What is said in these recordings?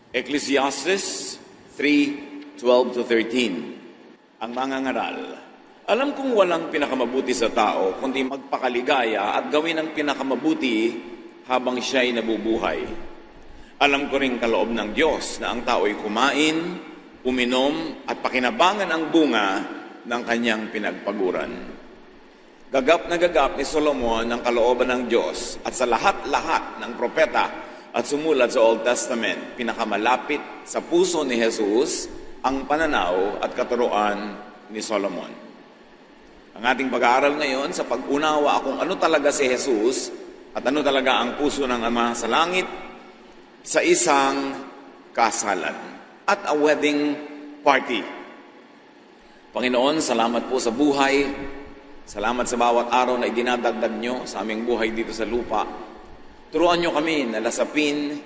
Ecclesiastes 3:12-13. Ang mangangaral, alam kong walang pinakamabuti sa tao kundi magpakaligaya at gawin ang pinakamabuti habang siya'y nabubuhay. Alam ko ring kaloob ng Diyos na ang tao'y kumain, uminom at pakinabangan ang bunga ng kanyang pinagpaguran. Gagap na gagap ni Solomon ang kalooban ng Diyos at sa lahat-lahat ng propeta at sumulat sa Old Testament, pinakamalapit sa puso ni Jesus ang pananaw at katuruan ni Solomon. Ang ating pag-aaral ngayon sa pag-unawa kung ano talaga si Jesus at ano talaga ang puso ng Ama sa langit sa isang kasalan at a wedding party. Panginoon, salamat po sa buhay. Salamat sa bawat araw na idinadagdag nyo sa aming buhay dito sa lupa. Turuan nyo kami na lasapin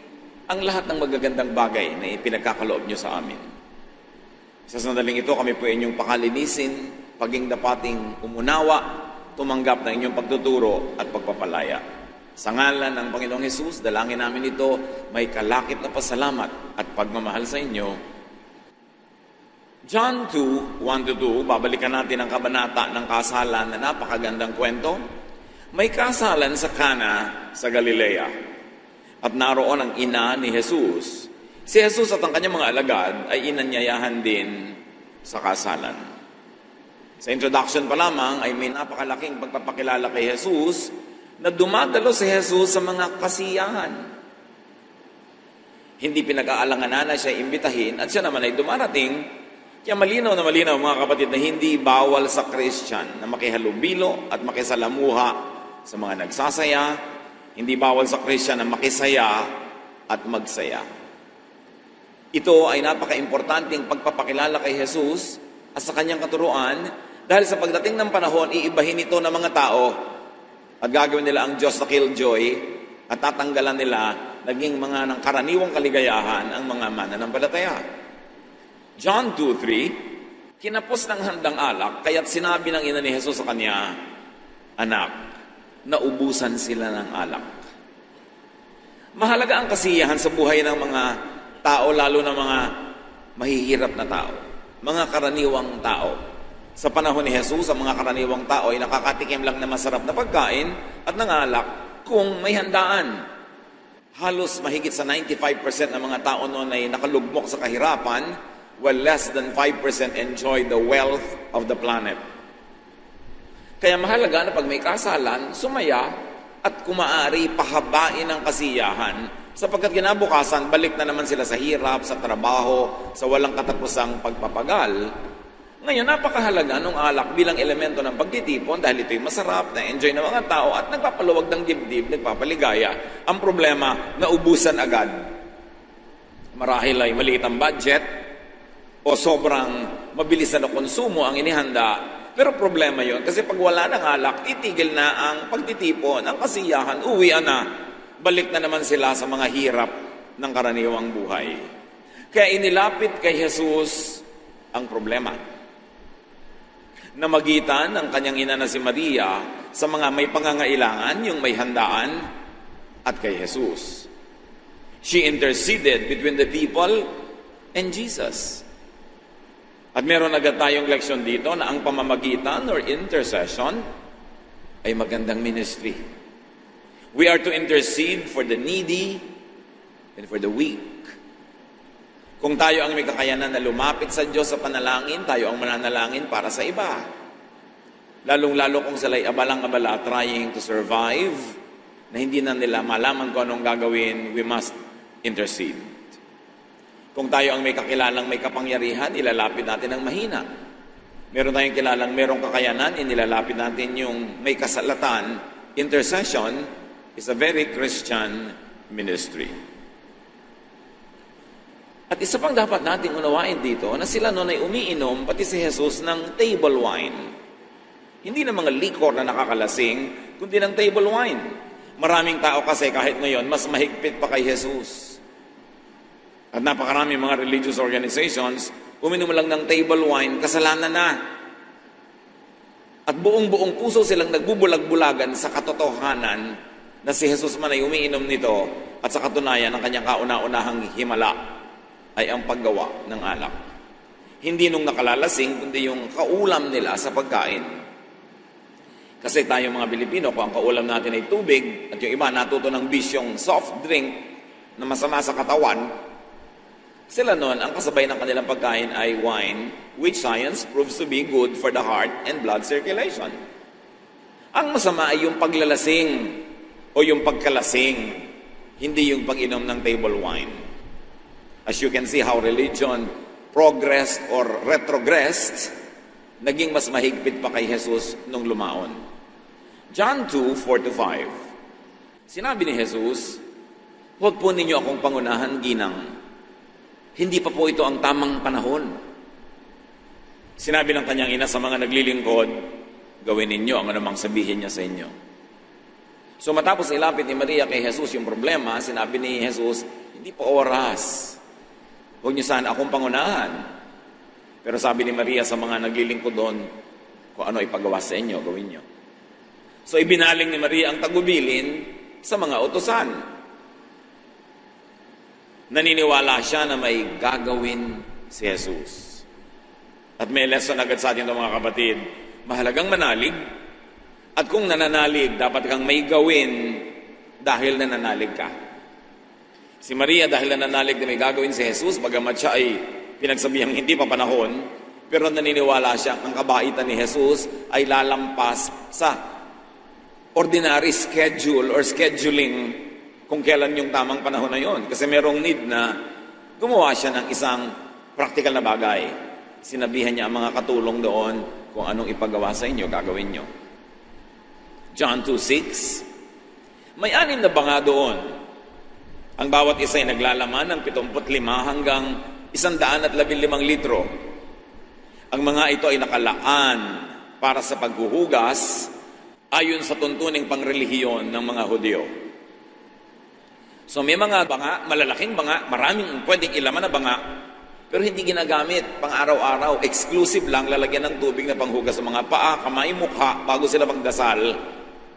ang lahat ng magagandang bagay na ipinagkakaloob nyo sa amin. Sa sandaling ito, kami po inyong pakalinisin, paging dapating umunawa, tumanggap ng inyong pagtuturo at pagpapalaya. Sa ngalan ng Panginoong Hesus, dalangin namin ito, may kalakip na pasalamat at pagmamahal sa inyo. John 2:1-2, babalikan natin ang kabanata ng kasalan na napakagandang kwento. May kasalan sa Cana sa Galilea at naroon ang ina ni Jesus. Si Jesus at ang kanyang mga alagad ay inanyayahan din sa kasalan. Sa introduction pa lamang ay may napakalaking pagpapakilala kay Jesus na dumadalo si Jesus sa mga kasiyahan. Hindi pinag-aalanganan na siya imbitahin at siya naman ay dumarating. Kaya malinaw na malinaw mga kapatid na hindi bawal sa Christian na makihalubilo at makisalamuha sa mga nagsasaya, hindi bawal sa Christian na makisaya at magsaya. Ito ay napaka-importanting pagpapakilala kay Jesus at sa kanyang katuruan dahil sa pagdating ng panahon, iibahin ito ng mga tao at gagawin nila ang Diyos na killjoy at tatanggalan nila naging mga ng karaniwang kaligayahan ang mga mananampalataya. John 2:3, kinapos ng handang alak, kaya't sinabi ng ina ni Jesus sa kanya, anak, naubusan sila ng alak. Mahalaga ang kasiyahan sa buhay ng mga tao, lalo na mga mahihirap na tao, mga karaniwang tao. Sa panahon ni Jesus, ang mga karaniwang tao ay nakakatikim lang na masarap na pagkain at ng alak kung may handaan. Halos mahigit sa 95% ng mga tao noon ay nakalugmok sa kahirapan, while less than 5% enjoy the wealth of the planet. Kaya mahalaga na pag may kasalan, sumaya at kumaari pahabain ang kasiyahan sapagkat kinabukasan, balik na naman sila sa hirap, sa trabaho, sa walang katapusang pagpapagal. Ngayon, napakahalaga ng alak bilang elemento ng pagtitipon dahil ito'y masarap, na-enjoy ng mga tao at nagpapaluwag ng dibdib, nagpapaligaya. Ang problema, naubusan agad. Marahil ay maliit ang budget o sobrang mabilis na konsumo ang inihanda. Pero problema yon kasi pag wala ng alak, titigil na ang pagtitipon, ang kasiyahan, uwian na. Balik na naman sila sa mga hirap ng karaniwang buhay. Kaya inilapit kay Jesus ang problema. Namagitan ng kanyang ina na si Maria sa mga may pangangailangan, yung may handaan, at kay Jesus. She interceded between the people and Jesus. At meron agad tayong leksyon dito na ang pamamagitan or intercession ay magandang ministry. We are to intercede for the needy and for the weak. Kung tayo ang may kakayanan na lumapit sa Diyos sa panalangin, tayo ang mananalangin para sa iba. Lalong-lalo kung sila'y abalang-abala trying to survive, na hindi na nila malaman kung anong gagawin, we must intercede. Kung tayo ang may kakilalang may kapangyarihan, ilalapit natin ang mahina. Meron tayong kilalang merong kakayanan, inilalapit natin yung may kasalatan. Intercession is a very Christian ministry. At isa pang dapat nating unawain dito, na sila noon ay umiinom, pati si Jesus, ng table wine. Hindi na mga liquor na nakakalasing, kundi ng table wine. Maraming tao kasi kahit ngayon, mas mahigpit pa kay Jesus. At napakaraming mga religious organizations, uminom lang ng table wine, kasalanan na. At buong-buong puso silang nagbubulag-bulagan sa katotohanan na si Jesus man ay umiinom nito at sa katunayan ng kanyang kauna-unahang himala ay ang paggawa ng alak. Hindi nung nakalalasing, kundi yung kaulam nila sa pagkain. Kasi tayo mga Pilipino, kung ang kaulam natin ay tubig, at yung iba natuto ng bisyong soft drink na masama sa katawan, sila noon, ang kasabay ng kanilang pagkain ay wine, which science proves to be good for the heart and blood circulation. Ang masama ay yung paglalasing o yung pagkalasing, hindi yung pag-inom ng table wine. As you can see how religion progressed or retrogressed, naging mas mahigpit pa kay Jesus nung lumaon. John 2:4-5. Sinabi ni Jesus, "Huwag po ninyo akong pangunahan, ginang. Hindi pa po ito ang tamang panahon." Sinabi ng kanyang ina sa mga naglilingkod, "Gawin ninyo ang anumang sabihin niya sa inyo." So matapos ilapit ni Maria kay Jesus yung problema, sinabi ni Jesus, "Hindi pa oras. Huwag niyo sana akong pangunahan." Pero sabi ni Maria sa mga naglilingkod doon, kung ano ipagawa sa inyo, gawin niyo. So ibinaling ni Maria ang tagubilin sa mga utusan. Naniniwala siya na may gagawin si Jesus. At may lesson agad sa atin ito mga kapatid. Mahalagang manalig. At kung nananalig, dapat kang may gawin dahil nananalig ka. Si Maria dahil nananalig na may gagawin si Jesus, bagamat siya ay pinagsabihang hindi pa panahon, pero naniniwala siya ang kabaitan ni Jesus ay lalampas sa ordinary schedule or scheduling kung kailan yung tamang panahon na yon. Kasi merong need na gumawa siya ng isang practical na bagay. Sinabihan niya ang mga katulong doon kung anong ipagawa sa inyo, gagawin nyo. John 2:6. May 6 na banga doon. Ang bawat isa ay naglalaman ng 75 hanggang 115 litro. Ang mga ito ay nakalaan para sa paghuhugas ayon sa tuntuning pangrelihiyon ng mga Hudyo. So may mga banga, malalaking banga, maraming pwedeng ilaman na banga, pero hindi ginagamit pang araw-araw. Exclusive lang, lalagyan ng tubig na panghugas sa mga paa, kamay, mukha, bago sila magdasal.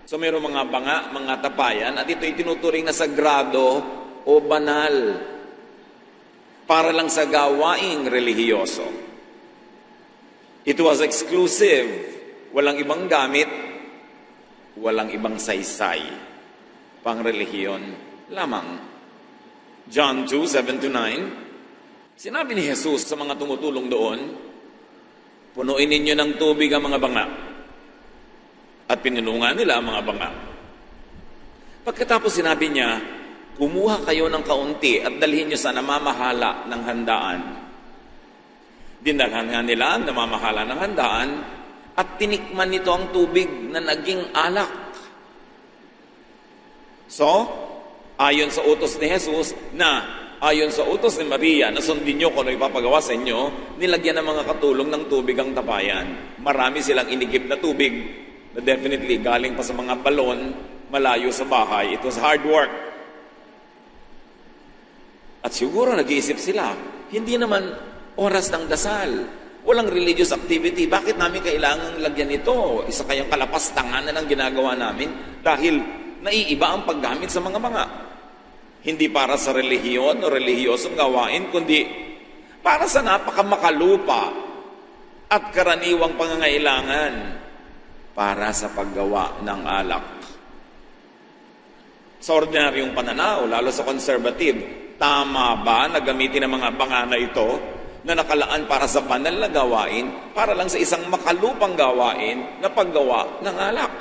So mayroong mga banga, mga tapayan, at ito'y tinuturing na sagrado o banal para lang sa gawaing relihiyoso. It was exclusive, walang ibang gamit, walang ibang saysay, pang relihiyon lamang. John 2:7-9. Sinabi ni Jesus sa mga tumutulong doon, "Punuin ninyo ng tubig ang mga banga." At pinunungan nila ang mga banga. Pagkatapos sinabi niya, "Kumuha kayo ng kaunti at dalhin niyo sa namamahala ng handaan." Dinalhan nga nila ang namamahala ng handaan at tinikman nito ang tubig na naging alak. So, ayon sa utos ni Jesus ayon sa utos ni Maria na sundin nyo kung ano ipapagawa sa inyo, nilagyan ng mga katulong ng tubig ang tapayan. Marami silang inigib na tubig na definitely galing pa sa mga balon malayo sa bahay. It was hard work. At siguro nag-iisip sila, hindi naman oras ng dasal. Walang religious activity. Bakit namin kailangan lagyan ito? Isa kayang kalapastangan na lang ginagawa namin dahil naiiba ang paggamit sa mga banga. Hindi para sa relihiyon o relihiyosong gawain, kundi para sa napakamakalupa at karaniwang pangangailangan para sa paggawa ng alak. Sa ordinaryong pananaw, lalo sa conservative, tama ba na gamitin ang mga banga na ito na nakalaan para sa banal na gawain, para lang sa isang makalupang gawain na paggawa ng alak?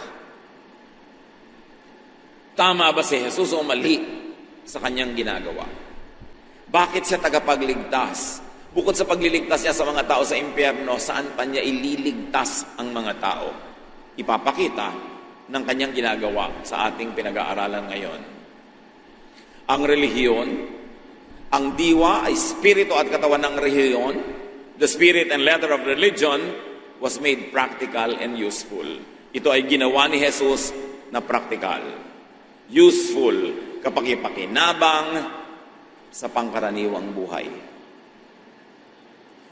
Tama ba si Jesus o mali sa kanyang ginagawa? Bakit siya tagapagligtas? Bukod sa pagliligtas niya sa mga tao sa impyerno, saan pa niya ililigtas ang mga tao? Ipapakita ng kanyang ginagawa sa ating pinag-aaralan ngayon. Ang relihiyon, ang diwa ay spirito at katawan ng relihiyon. The spirit and letter of religion was made practical and useful. Ito ay ginawa ni Jesus na practical, useful, kapaki-pakinabang sa pangkaraniwang buhay.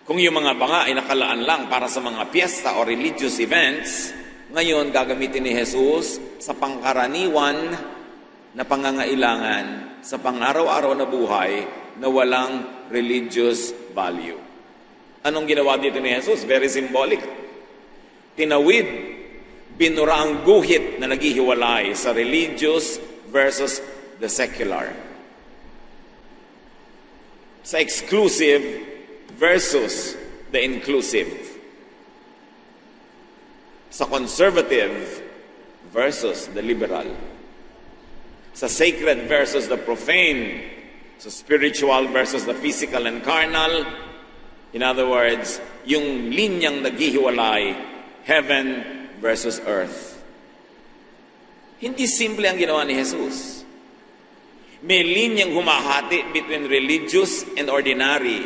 Kung yung mga banga ay nakalaan lang para sa mga piyesta o religious events, ngayon gagamitin ni Jesus sa pangkaraniwan na pangangailangan sa pang-araw-araw na buhay na walang religious value. Anong ginawa dito ni Jesus? Very symbolic. Tinawid, binura ang guhit na naghihiwalay sa religious versus the secular. Sa exclusive versus the inclusive. Sa conservative versus the liberal. Sa sacred versus the profane. Sa spiritual versus the physical and carnal. In other words, yung linyang naghihiwalay, heaven versus earth. Hindi simple ang ginawa ni Jesus. May linyang humahati between religious and ordinary,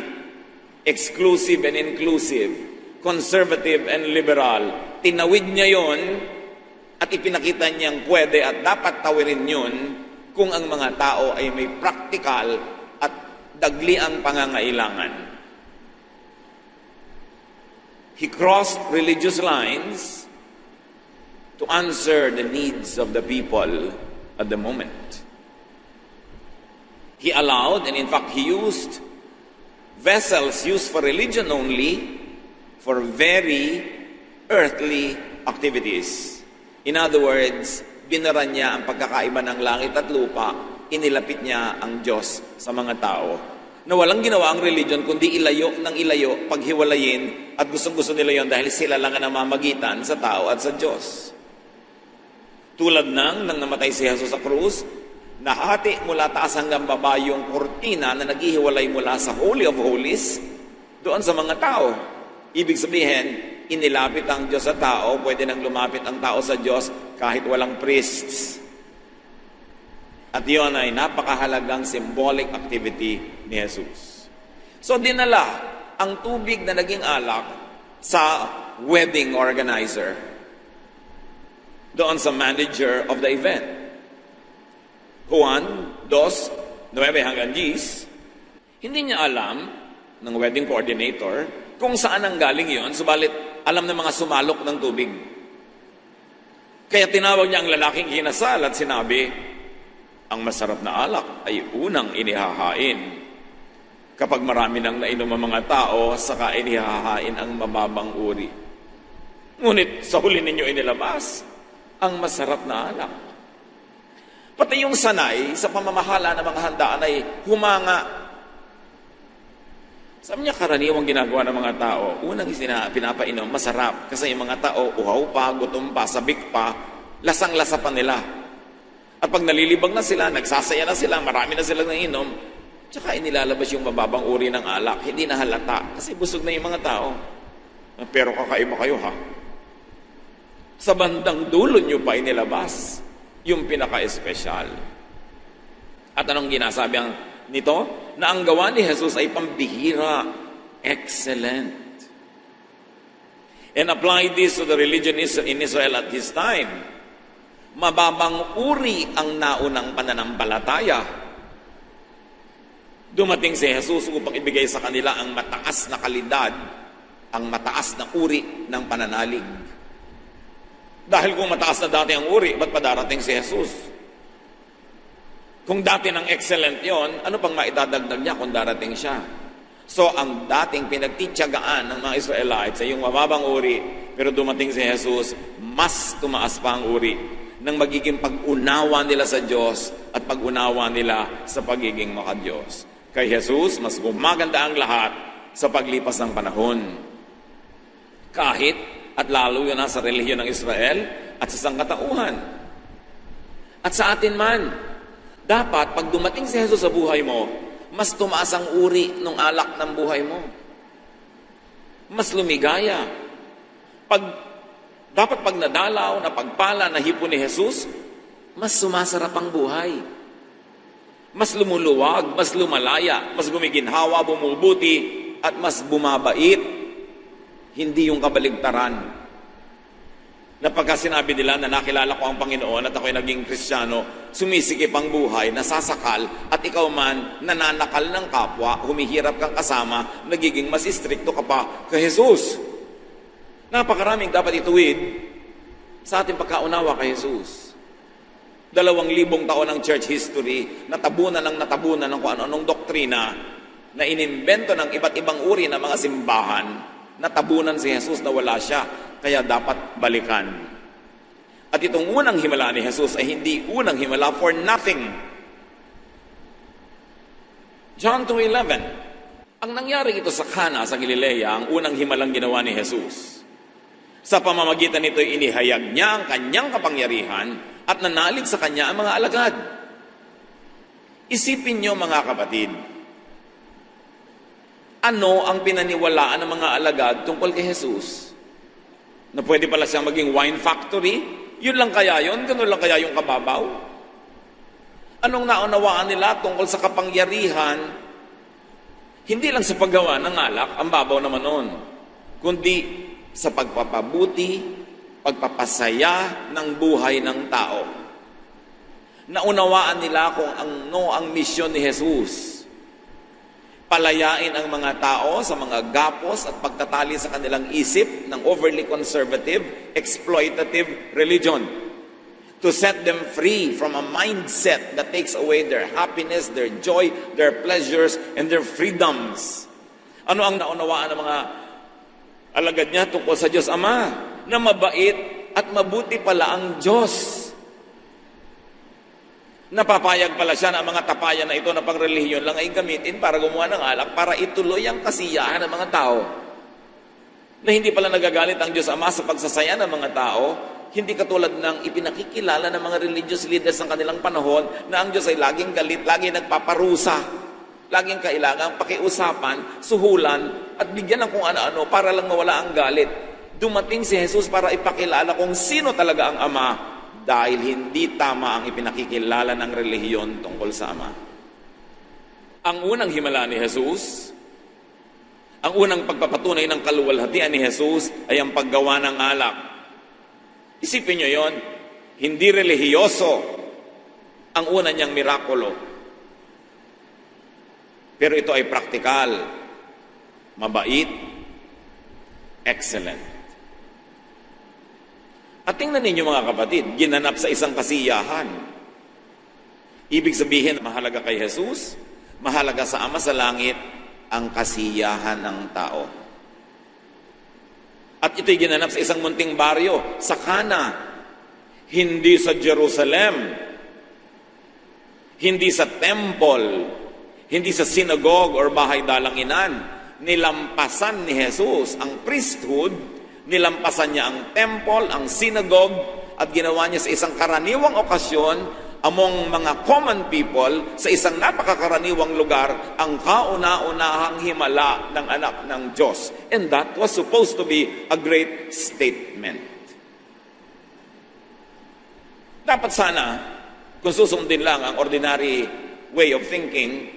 exclusive and inclusive, conservative and liberal. Tinawid niya yon at ipinakita niyang pwede at dapat tawirin yun kung ang mga tao ay may practical at dagliang pangangailangan. He crossed religious lines to answer the needs of the people at the moment. He allowed, and in fact, he used vessels used for religion only for very earthly activities. In other words, binara niya ang pagkakaiba ng langit at lupa, inilapit niya ang Diyos sa mga tao na walang ginawa ang religion kundi ilayo ng ilayo, paghiwalayin, at gustong-gusto nila yon dahil sila lang ang namamagitan sa tao at sa Diyos. Tulad nang namatay si Jesus sa krus, nahati mula taas hanggang baba yung kurtina na naghihiwalay mula sa Holy of Holies doon sa mga tao. Ibig sabihin, inilapit ang Diyos sa tao, pwede nang lumapit ang tao sa Diyos kahit walang priests. At yun ay napakahalagang symbolic activity ni Jesus. So dinala ang tubig na naging alak sa wedding organizer, doon sa manager of the event. Juan 2:9 hanggang 10, hindi niya alam ng wedding coordinator kung saan ang galing yon, subalit alam ng mga sumalok ng tubig. Kaya tinawag niya ang lalaking kinasal at sinabi, ang masarap na alak ay unang inihahain. Kapag marami nang nainom ang mga tao, saka inihahain ang mababang uri. Ngunit sa huli ninyo inilabas ang masarap na alak. Pati yung sanay sa pamamahala ng mga handaan ay humanga. Sabi niya, karaniwang ginagawa ng mga tao, unang pinapainom, masarap. Kasi yung mga tao, uhaw pa, gutom pa, sabik pa, lasang-lasa pa nila. At pag nalilibang na sila, nagsasaya na sila, marami na silang nainom, tsaka inilalabas yung mababang uri ng alak. Hindi na halata, kasi busog na yung mga tao. Pero kakaiba kayo ha. Sa bandang dulo nyo pa inilabas yung pinaka-espesyal. At anong ginasabi nito? Na ang gawa ni Jesus ay pambihira, excellent. And apply this to the religion in Israel at his time. Mababang uri ang naunang pananampalataya. Dumating si Jesus upang ibigay sa kanila ang mataas na kalidad, ang mataas na uri ng pananalig. Dahil kung mataas na dati ang uri, ba't pa darating si Jesus? Kung dati ng excellent yon, ano pang maidadagdag niya kung darating siya? So, ang dating pinagtityagaan ng mga Israelites ay yung mababang uri, pero dumating si Jesus, mas tumaas pa ang uri ng magiging pag-unawa nila sa Diyos at pag-unawa nila sa pagiging maka-Diyos. Kay Jesus, mas gumaganda ang lahat sa paglipas ng panahon. Kahit at lalo yun sa relihiyon ng Israel at sa sangkatauhan. At sa atin man, dapat pag dumating si Jesus sa buhay mo, mas tumaas ang uri ng alak ng buhay mo. Mas lumigaya. Dapat pag nadalaw, napagpala, nahipon ni Jesus, mas sumasarap ang buhay. Mas lumuluwag, mas lumalaya, mas gumiginhawa, bumubuti, at mas bumabait. Hindi yung kabaligtaran. Na pagka sinabi nila na nakilala ko ang Panginoon at ako'y naging Kristiyano, sumisikip ang buhay, nasasakal, at ikaw man nananakal ng kapwa, humihirap kang kasama, nagiging mas istrikto ka pa kay Jesus. Napakaraming dapat ituwid sa ating pagkaunawa kay Jesus. 2,000 taon ng church history, natabunan ng kung ano-anong doktrina, na inimbento ng iba't ibang uri ng mga simbahan, natabunan si Jesus na wala siya, kaya dapat balikan. At itong unang himala ni Jesus ay hindi unang himala for nothing. John 2:11. Ang nangyari ito sa Cana sa Galilea, ang unang himalang ginawa ni Jesus. Sa pamamagitan nito, inihayag niya ang kanyang kapangyarihan at nanalig sa kanya ang mga alagad. Isipin niyo mga kapatid, ano ang pinaniwalaan ng mga alagad tungkol kay Jesus? Na pwede pala siyang maging wine factory? Yun lang kaya yun? Ganun lang kaya yung kababaw? Anong naunawaan nila tungkol sa kapangyarihan? Hindi lang sa paggawa ng alak, ang babaw naman nun, kundi sa pagpapabuti, pagpapasaya ng buhay ng tao. Naunawaan nila kung ang misyon ni Jesus. Palayain ang mga tao sa mga gapos at pagtatali sa kanilang isip ng overly conservative, exploitative religion. To set them free from a mindset that takes away their happiness, their joy, their pleasures, and their freedoms. Ano ang naunawaan ng mga alagad niya tungkol sa Diyos Ama? Na mabait at mabuti pala ang Diyos. Napapayag pala siya na ang mga tapayan na ito na pangrelihiyon lang ay gamitin para gumawa ng alak para ituloy ang kasiyahan ng mga tao. Na hindi pala nagagalit ang Diyos Ama sa pagsasaya ng mga tao, hindi katulad ng ipinakikilala ng mga religious leaders ng kanilang panahon na ang Diyos ay laging galit, laging nagpaparusa, laging kailangang pakiusapan, suhulan, at bigyan ng kung ano-ano para lang mawala ang galit. Dumating si Jesus para ipakilala kung sino talaga ang Ama, dahil hindi tama ang ipinakikilala ng relihiyon tungkol sa Ama. Ang unang himala ni Jesus, ang unang pagpapatunay ng kaluwalhatian ni Jesus ay ang paggawa ng alak. Isipin nyo yon, hindi relihiyoso ang una niyang mirakulo. Pero ito ay praktikal, mabait, excellent. At tingnan ninyo mga kapatid, ginanap sa isang kasiyahan. Ibig sabihin, mahalaga kay Jesus, mahalaga sa Ama sa langit, ang kasiyahan ng tao. At ito'y ginanap sa isang munting baryo, sa Cana, hindi sa Jerusalem, hindi sa temple, hindi sa synagogue or bahay dalanginan. Nilampasan ni Jesus ang priesthood, nilampasan niya ang temple, ang synagogue, at ginawa niya sa isang karaniwang okasyon among mga common people sa isang napakakaraniwang lugar ang kauna-unahang himala ng anak ng Diyos. And that was supposed to be a great statement. Dapat sana, kung susundin lang ang ordinary way of thinking,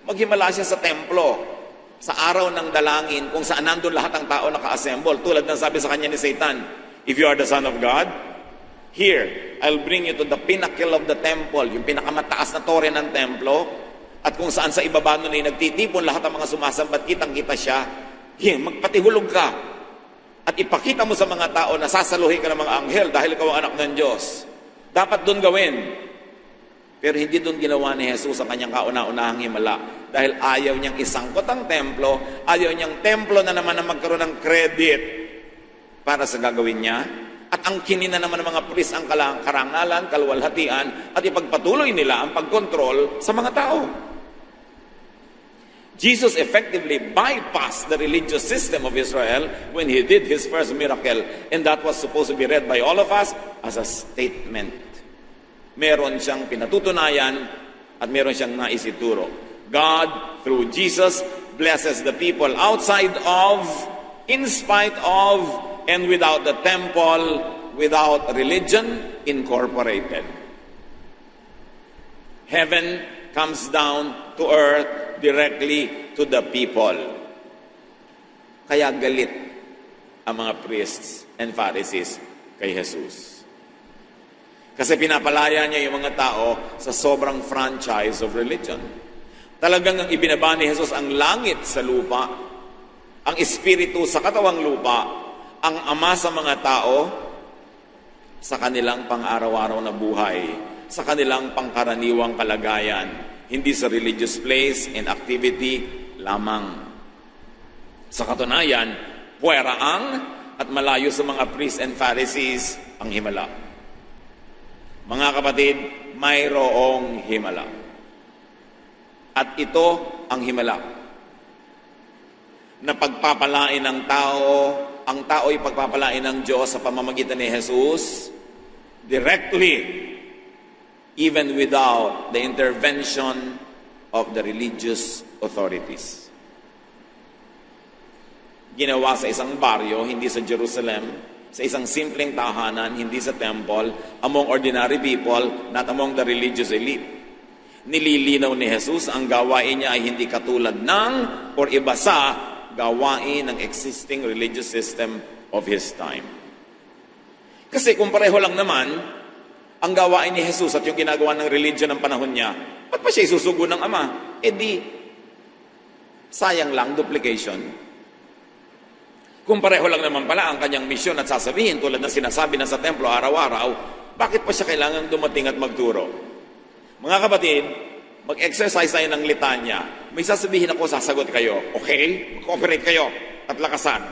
maghimala siya sa templo, sa araw ng dalangin, kung saan nandun lahat ng tao naka-assemble. Tulad ng sabi sa kanya ni Satan, if you are the Son of God, here, I'll bring you to the pinnacle of the temple, yung pinakamataas na tore ng templo, at kung saan sa ibaba nun ay nagtitipon lahat ng mga sumasambat, kitang-kita siya, magpatihulog ka, at ipakita mo sa mga tao na sasaluhin ka ng mga anghel dahil ikaw ang anak ng Diyos. Dapat doon gawin. Pero hindi doon ginawa ni Jesus ang kanyang kauna-unahang himala. Dahil ayaw niyang isangkot ang templo, ayaw niyang templo na naman na magkaroon ng credit para sa gagawin niya. At ang kinina naman ng mga pulis ang karangalan, kaluwalhatian, at ipagpatuloy nila ang pagkontrol sa mga tao. Jesus effectively bypassed the religious system of Israel when he did his first miracle. And that was supposed to be read by all of us as a statement. Meron siyang pinatutunayan at meron siyang naisituro. God, through Jesus, blesses the people outside of, in spite of, and without the temple, without religion incorporated. Heaven comes down to earth directly to the people. Kaya galit ang mga priests and Pharisees kay Jesus. Kasi pinapalaya niya yung mga tao sa sobrang franchise of religion. Talagang ibinaba ni Jesus ang langit sa lupa, ang espiritu sa katawang lupa, ang Ama sa mga tao sa kanilang pang-araw-araw na buhay. sa kanilang pangkaraniwang kalagayan, hindi sa religious place and activity lamang. Sa katunayan, puweraang at malayo sa mga priests and Pharisees ang himala. Mga kapatid, mayroong himala. At ito ang himala. Na pagpapalain ng tao, ang tao ay pagpapalain ng Diyos sa pamamagitan ni Jesus directly, even without the intervention of the religious authorities. Ginawa sa isang baryo, hindi sa Jerusalem, sa isang simpleng tahanan, hindi sa temple, among ordinary people, not among the religious elite. Nililinaw ni Jesus ang gawain niya ay hindi katulad ng or iba sa gawain ng existing religious system of His time. Kasi kung pareho lang naman ang gawain ni Jesus at yung ginagawa ng religion ng panahon niya, ba't pa siya isusugo ng Ama? E di, sayang lang, duplication. Kung pareho lang naman pala ang kanyang misyon at sasabihin tulad na sinasabi na sa templo araw-araw, bakit pa siya kailangang dumating at magturo? Mga kapatid, mag-exercise tayo ng litanya. May sasabihin ako, sasagot kayo. Okay? Cooperate kayo at lakasan.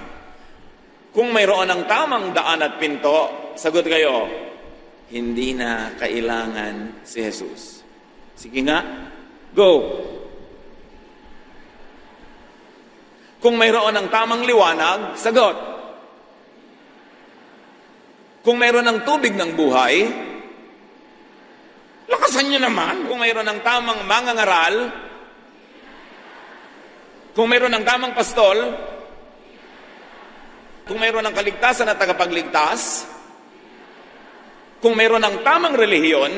Kung mayroon ng tamang daan at pinto, sagot kayo, hindi na kailangan si Jesus. Sige nga, go! Kung mayroon ng tamang liwanag, sagot. Kung mayroon ng tubig ng buhay, lakasan nyo naman. Kung mayroon ng tamang mangangaral, kung mayroon ng tamang pastol, kung mayroon ng kaligtasan at tagapagligtas, kung mayroon ng tamang relihiyon,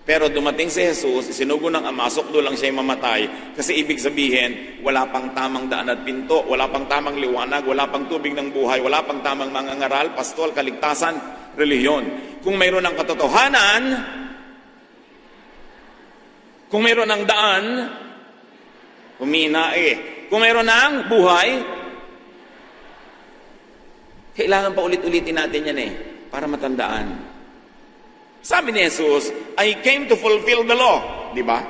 pero dumating si Jesus, isinugo ng Ama, sukdo lang siya mamatay. Kasi ibig sabihin, wala pang tamang daan at pinto, wala pang tamang liwanag, wala pang tubig ng buhay, wala pang tamang mangangaral, pastol, kaligtasan, relihiyon. Kung mayroon ng katotohanan, kung mayroon ng daan, humina Kung mayroon ng buhay, kailangan pa ulit-ulitin natin yan para matandaan. Sabi ni Jesus, I came to fulfill the law. Di ba?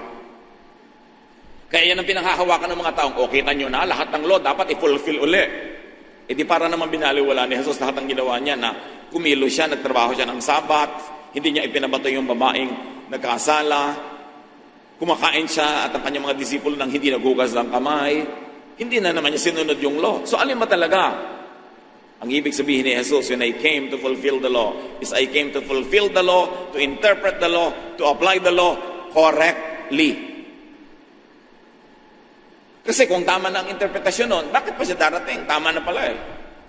Kaya yan ang pinanghahawakan ng mga taong, kita nyo na, lahat ng law dapat i-fulfill uli. E di para naman binaliwala ni Jesus lahat ng ginawa niya na kumilo siya, nagtrabaho siya ng Sabat, hindi niya ipinabato yung babaeng nagkasala, kumakain siya at ang kanyang mga disipulo nang hindi naghugas ng kamay, hindi na naman niya sinunod yung law. So alin ba talaga? Ang ibig sabihin ni Jesus, when I came to fulfill the law, is I came to fulfill the law, to interpret the law, to apply the law correctly. Kasi kung tama na ang interpretasyon nun, bakit pa siya darating? Tama na pala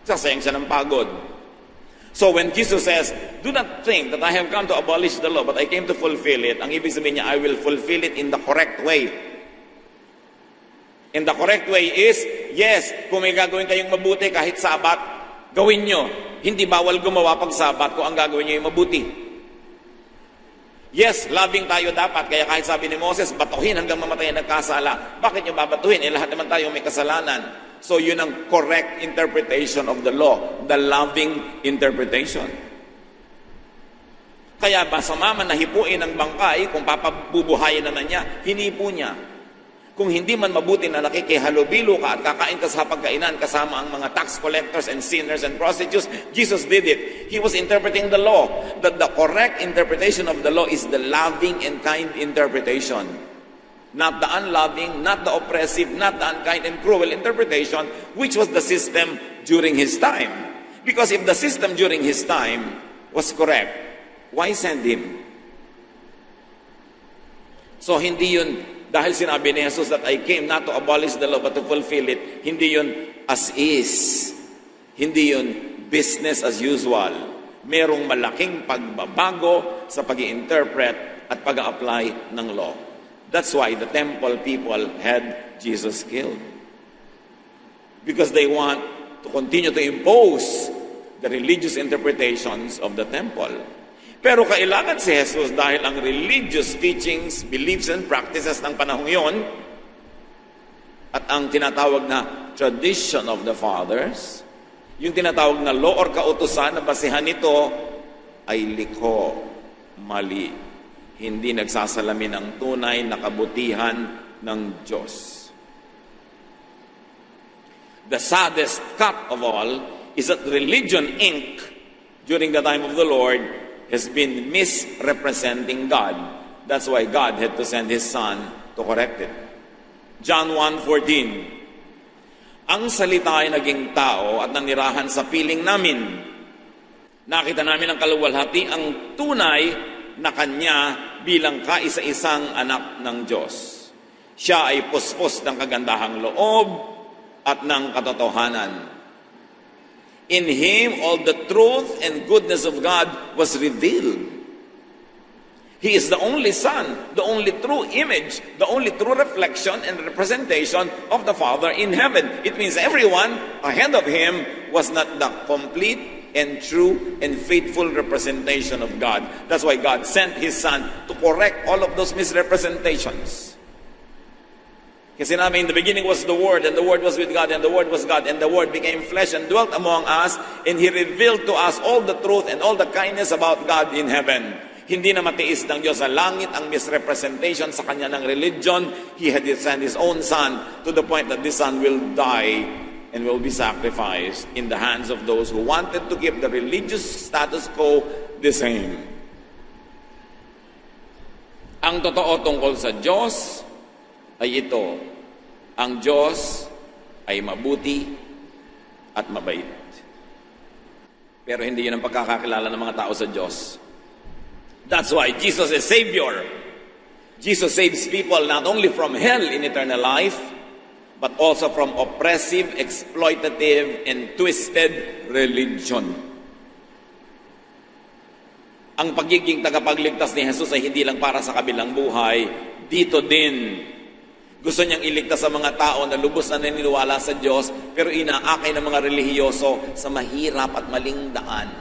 Sasayang siya ng pagod. So when Jesus says, do not think that I have come to abolish the law, but I came to fulfill it, ang ibig sabihin niya, I will fulfill it in the correct way. And the correct way is, yes, kung may gagawin kayong mabuti kahit Sabat, gawin nyo. Hindi bawal gumawa pag Sabat kung ang gagawin nyo yung mabuti. Yes, loving tayo dapat. Kaya kahit sabi ni Moses, batuhin hanggang mamatay ang nagkasala. Bakit nyo babatuhin? Lahat naman tayo may kasalanan. So yun ang correct interpretation of the law. The loving interpretation. Kaya ba sa mama na hipuin ng bangkay, kung papabubuhayin naman niya, hinipo niya. Kung hindi man mabuti na nakikihalubilo ka at kakain ka sa pagkainan kasama ang mga tax collectors and sinners and prostitutes, Jesus did it. He was interpreting the law. That the correct interpretation of the law is the loving and kind interpretation. Not the unloving, not the oppressive, not the unkind and cruel interpretation, which was the system during His time. Because if the system during His time was correct, why send Him? So hindi yun dahil sinabi ni Jesus that I came not to abolish the law but to fulfill it, hindi yun as is. Hindi yun business as usual. Merong malaking pagbabago sa pag-i-interpret at pag-a-apply ng law. That's why the temple people had Jesus killed. Because they want to continue to impose the religious interpretations of the temple. Pero kailangan si Jesus dahil ang religious teachings, beliefs, and practices ng panahong yon at ang tinatawag na tradition of the fathers, yung tinatawag na law or kautusan na basihan nito ay likho, mali. Hindi nagsasalamin ang tunay na kabutihan ng Diyos. The saddest cut of all is that religion, Inc., during the time of the Lord, has been misrepresenting God. That's why God had to send His Son to correct it. John 1:14. Ang salita ay naging tao at nanirahan sa piling namin. Nakita namin ang kaluwalhati, ang tunay na Kanya bilang kaisa-isang anak ng Diyos. Siya ay puspos ng kagandahang loob at ng katotohanan. In Him, all the truth and goodness of God was revealed. He is the only Son, the only true image, the only true reflection and representation of the Father in heaven. It means everyone ahead of Him was not the complete and true and faithful representation of God. That's why God sent His Son to correct all of those misrepresentations. Kasi namin, in the beginning was the Word, and the Word was with God, and the Word was God, and the Word became flesh and dwelt among us, and He revealed to us all the truth and all the kindness about God in heaven. Hindi na matiis ng Diyos sa langit ang misrepresentation sa Kanya ng religion. He had sent His own Son to the point that this Son will die and will be sacrificed in the hands of those who wanted to keep the religious status quo the same. Ang totoo tungkol sa Diyos ay ito: ang Diyos ay mabuti at mabait. Pero hindi yun ang pagkakakilala ng mga tao sa Diyos. That's why Jesus is Savior. Jesus saves people not only from hell in eternal life, but also from oppressive, exploitative, and twisted religion. Ang pagiging tagapagligtas ni Jesus ay hindi lang para sa kabilang buhay, dito din. Gusto niyang iligtas sa mga tao na lubos na naniniwala sa Diyos, pero inaakay ng mga relihiyoso sa mahirap at maling daan.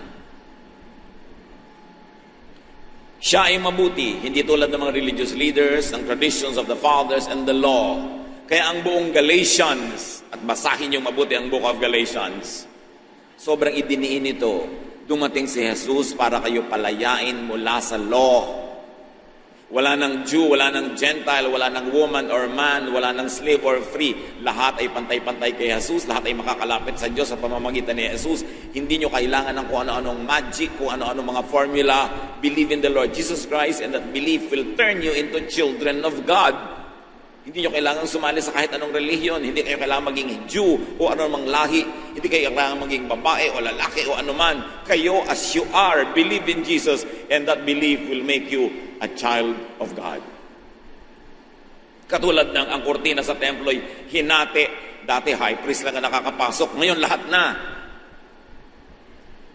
Siya ay mabuti, hindi tulad ng mga religious leaders, ng traditions of the fathers and the law. Kaya ang buong Galatians, at basahin yung mabuti ang book of Galatians, sobrang idiniin ito. Dumating si Jesus para kayo palayain mula sa law. Wala ng Jew, wala ng Gentile, wala ng woman or man, wala ng slave or free. Lahat ay pantay-pantay kay Jesus, lahat ay makakalapit sa Diyos sa pamamagitan ni Jesus. Hindi nyo kailangan ng kung ano-anong magic, kung ano-anong mga formula. Believe in the Lord Jesus Christ, and that belief will turn you into children of God. Hindi nyo kailangan sumali sa kahit anong relihiyon. Hindi kayo kailangan maging Jew o anumang lahi. Hindi kayo kailangan maging babae o lalaki o anuman. Kayo as you are, believe in Jesus, and that belief will make you a child of God. Katulad ng ang kurtina sa templo ay hinati. Dati high priest lang ang nakakapasok. Ngayon lahat na.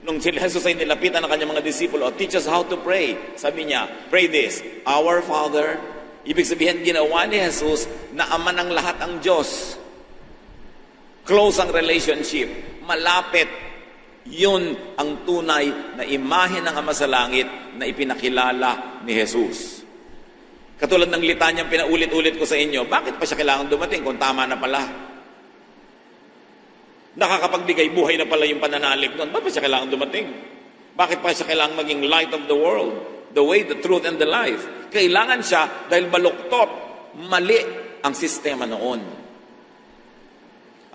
Nung si Jesus ay nilapitan ng kanyang mga disipulo, teach us how to pray. Sabi niya, pray this: Our Father. Ibig sabihin, ginawa ni Jesus na ama ng lahat ang Diyos. Close ang relationship. Malapit. Yun ang tunay na imahe ng Ama sa Langit na ipinakilala ni Jesus. Katulad ng litanyang pinaulit-ulit ko sa inyo, bakit pa siya kailangan dumating kung tama na pala? Nakakapagbigay buhay na pala yung pananalig nun. Bakit pa siya kailangan dumating? Bakit pa siya kailangan maging light of the world? The way, the truth, and the life. Kailangan siya dahil baluktot, mali ang sistema noon.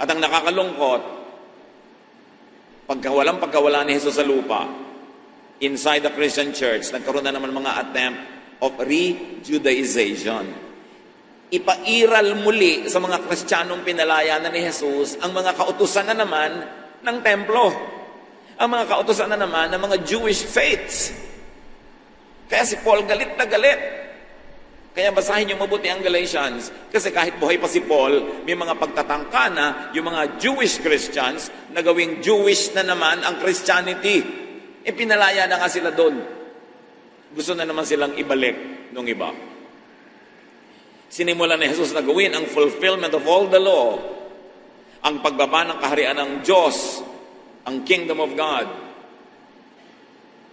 At ang nakakalungkot, pagkawala ni Jesus sa lupa, inside the Christian church, nagkaroon na naman mga attempt of re-Judaization. Ipairal muli sa mga Kristiyanong pinalaya na ni Jesus ang mga kautusan na naman ng templo. Ang mga kautusan na naman ng mga Jewish faiths. Kaya si Paul galit na galit. Kaya basahin niyo mabuti ang Galatians. Kasi kahit buhay pa si Paul, may mga pagtatangka na yung mga Jewish Christians na gawing Jewish na naman ang Christianity. Pinalaya na nga sila doon. Gusto na naman silang ibalik nung iba. Sinimulan ni Jesus na gawin ang fulfillment of all the law, ang pagbaba ng kaharian ng Diyos, ang kingdom of God.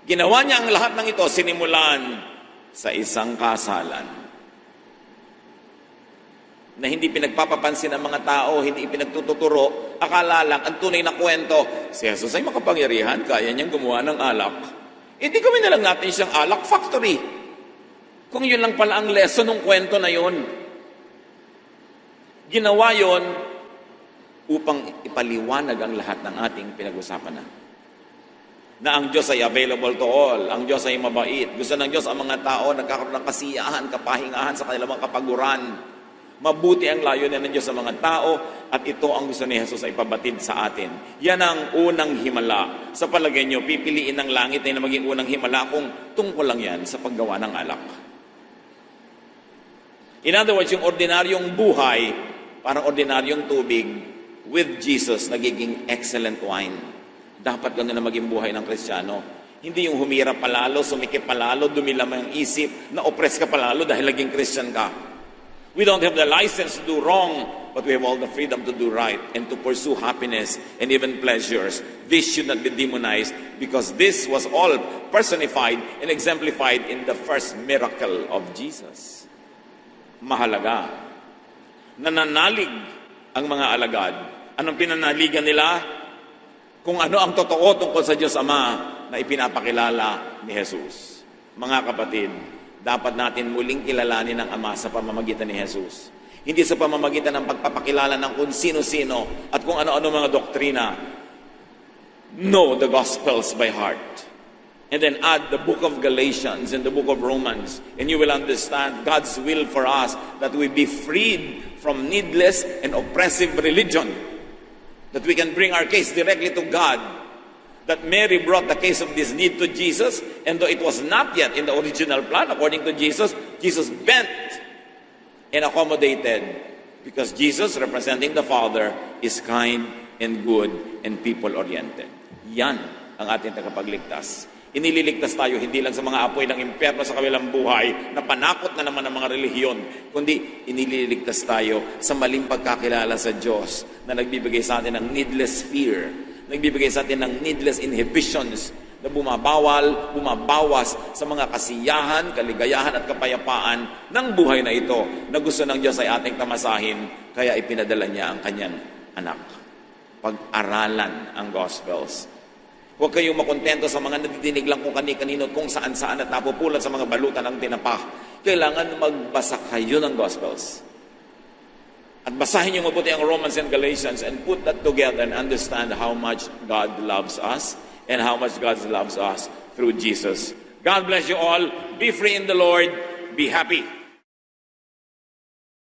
Ginawa niya ang lahat ng ito, sinimulan sa isang kasalan na hindi pinagpapapansin ng mga tao, hindi pinagtututuro. Akala lang, ang tunay na kwento, si Jesus ay makapangyarihan, kaya niyang gumawa ng alak. Hindi gawin na lang natin siyang alak factory. Kung yun lang pala ang lesson ng kwento na yun. Ginawa yon upang ipaliwanag ang lahat ng ating pinag-usapan na ang Diyos ay available to all, ang Diyos ay mabait. Gusto ng Diyos ang mga tao nagkakaroon ng kasiyahan, kapahingahan sa kanilang mga kapaguran. Mabuti ang layunin ng Diyos sa mga tao at ito ang gusto ni Jesus ay pabatid sa atin. Yan ang unang himala. Sa palagay nyo, pipiliin ng langit na maging unang himala kung tungkol lang yan sa paggawa ng alak. In other words, yung ordinaryong buhay, parang ordinaryong tubig, with Jesus, nagiging excellent wine. Dapat gano'n na maging buhay ng Kristiyano. Hindi yung humirap palalo, sumikip palalo, dumilam ang isip, na-oppress ka palalo dahil naging Christian ka. We don't have the license to do wrong, but we have all the freedom to do right and to pursue happiness and even pleasures. This should not be demonized because this was all personified and exemplified in the first miracle of Jesus. Mahalaga. Nananalig ang mga alagad. Anong pinanaligan nila? Kung ano ang totoo tungkol sa Diyos Ama na ipinapakilala ni Jesus. Mga kapatid, dapat natin muling kilalanin ang Ama sa pamamagitan ni Jesus. Hindi sa pamamagitan ng pagpapakilala ng kung sino-sino at kung ano-ano mga doktrina. Know the Gospels by heart. And then add the book of Galatians and the book of Romans. And you will understand God's will for us that we be freed from needless and oppressive religion. That we can bring our case directly to God. That Mary brought the case of this need to Jesus, and though it was not yet in the original plan, according to Jesus, Jesus bent and accommodated because Jesus, representing the Father, is kind and good and people-oriented. Yan ang ating tagapagligtas. Inililigtas tayo hindi lang sa mga apoy ng impyerno sa kabilang buhay na panakot na naman ng mga relihiyon, kundi inililigtas tayo sa maling pagkakilala sa Diyos na nagbibigay sa atin ng needless fear, nagbibigay sa atin ng needless inhibitions na bumabawas sa mga kasiyahan, kaligayahan at kapayapaan ng buhay na ito na gusto ng Diyos ay ating tamasahin, kaya ipinadala niya ang kanyang anak. Pag-aralan ang Gospels. Huwag kayong makontento sa mga nadidinig lang kung kani-kanino at kung saan-saan at napupulat sa mga balutan ng tinapa. Kailangan magbasa kayo ng Gospels. At basahin niyo mabuti ang Romans and Galatians and put that together and understand how much God loves us and how much God loves us through Jesus. God bless you all. Be free in the Lord. Be happy.